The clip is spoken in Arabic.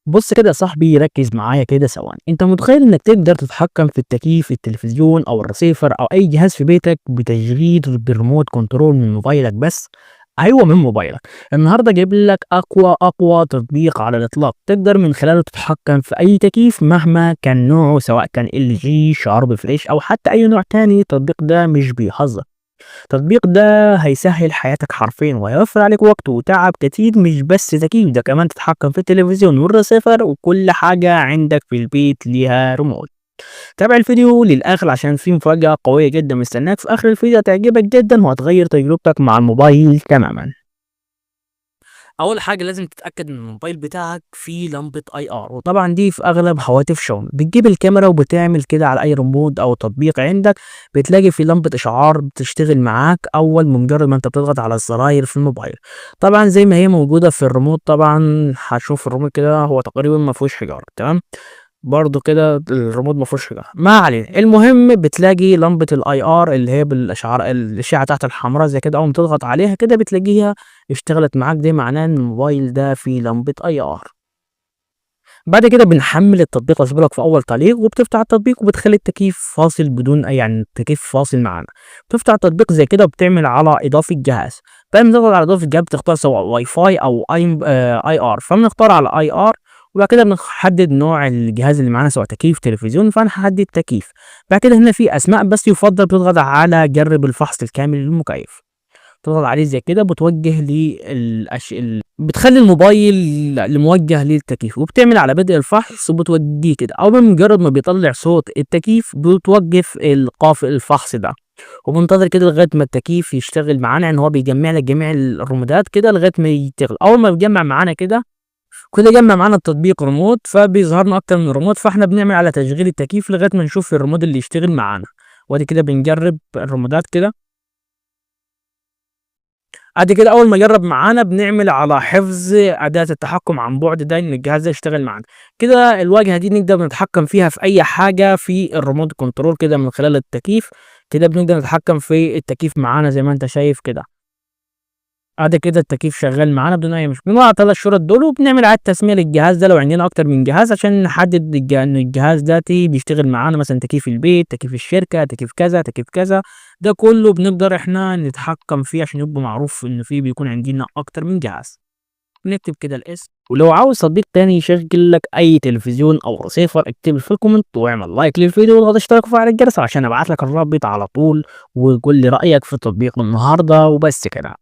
بص كده يا صاحبي، ركز معايا كده ثواني. انت متخيل انك تقدر تتحكم في التكييف، التلفزيون او الرسيفر او اي جهاز في بيتك بتشغيل بريموت كنترول من موبايلك بس؟ ايوه، من موبايلك. النهارده جايب لك اقوى تطبيق على الاطلاق تقدر من خلاله تتحكم في اي تكييف مهما كان نوعه، سواء كان ال جي، شارب، فليش او حتى اي نوع تاني. التطبيق ده مش بيهزر. التطبيق ده هيسهل حياتك حرفيا وهيوفر عليك وقت وتعب كتير. مش بس تكييف، ده كمان تتحكم في التلفزيون والرسيفر وكل حاجة عندك في البيت ليها ريموت. تابع الفيديو للآخر عشان في مفاجأة قوية جدا مستناك في آخر الفيديو، هتعجبك جدا وهتغير تجربتك مع الموبايل تماما. اول حاجه لازم تتاكد ان الموبايل بتاعك فيه لمبه اي ار، وطبعا دي في اغلب هواتف شاومي. بتجيب الكاميرا وبتعمل كده على اي ريموت او تطبيق عندك، بتلاقي في لمبه اشعار بتشتغل معاك اول مجرد ما انت بتضغط على الزراير في الموبايل. طبعا زي ما هي موجوده في الريموت. طبعا هتشوف الريموت كده هو تقريبا ما فيهوش حجاره، تمام. برضه كده الريموت ما فيهوش حاجه، ما علينا. المهم بتلاقي لمبه الاي ار اللي هي بالاشعار، الاشعه تحت الحمراء زي كده، اول ما تضغط عليها كده بتلاقيها اشتغلت معاك. دي معناه ان الموبايل ده فيه لمبه اي ار. بعد كده بنحمل التطبيق، اسيبلك في اول تعليق، وبتفتح التطبيق وبتخلي التكييف فاصل بدون اي، يعني التكييف فاصل معانا. بتفتح التطبيق زي كده وبتعمل على اضافه جهاز. بعد ما تضغط على اضافه جهاز بتختار سواء واي فاي او اي ار، فبنختار على اي ار. وبعد كده بنحدد نوع الجهاز اللي معانا، سواء تكييف، تلفزيون، فانا هحدد تكييف. بعد كده هنا في اسماء، بس يفضل بتضغط على جرب الفحص الكامل للمكيف. تضغط عليه زي كده بتوجه بتخلي الموبايل الموجه للتكييف، وبتعمل على بدء الفحص وبتوديه كده. اول ما مجرد ما بيطلع صوت التكييف بتوقف الفحص ده، وبنتظر كده لغايه ما التكييف يشتغل معانا. ان هو بيجمع لك جميع الرمودات كده لغايه ما يشتغل. اول ما بيجمع معانا كده، كده جمع معانا التطبيق ريموت، فبيظهر لنا اكتر من ريموت، فاحنا بنعمل على تشغيل التكييف لغايه ما نشوف الريموت اللي يشتغل معانا. وادي كده بنجرب الريموتات كده. بعد كده اول ما يجرب معانا بنعمل على حفظ اداة التحكم عن بعد، ده ان الجهاز ده يشتغل معانا. كده الواجهة دي نقدر نتحكم فيها في اي حاجة في الريموت كنترول كده من خلال التكييف. كده بنقدر نتحكم في التكييف معانا زي ما انت شايف كده. ادي كده التكييف شغال معانا بدون اي مشكله. بنقعد 3 شهور دول وبنعمل اعاده تسميه للجهاز ده لو عندنا اكتر من جهاز، عشان نحدد ان الجهاز ده بيشتغل معانا، مثلا تكييف البيت، تكييف الشركه، تكييف كذا، تكييف كذا. ده كله بنقدر احنا نتحكم فيه عشان يبقى معروف ان فيه بيكون عندنا اكتر من جهاز. بنكتب كده الاسم، ولو عاوز تطبيق تاني يشغل لك اي تلفزيون او رسيفر اكتب في الكومنت واعمل لايك للفيديو واضغط اشتراك وفعل الجرس عشان ابعت لك الرابط على طول. وقول لي رايك في تطبيق النهارده، وبس كده.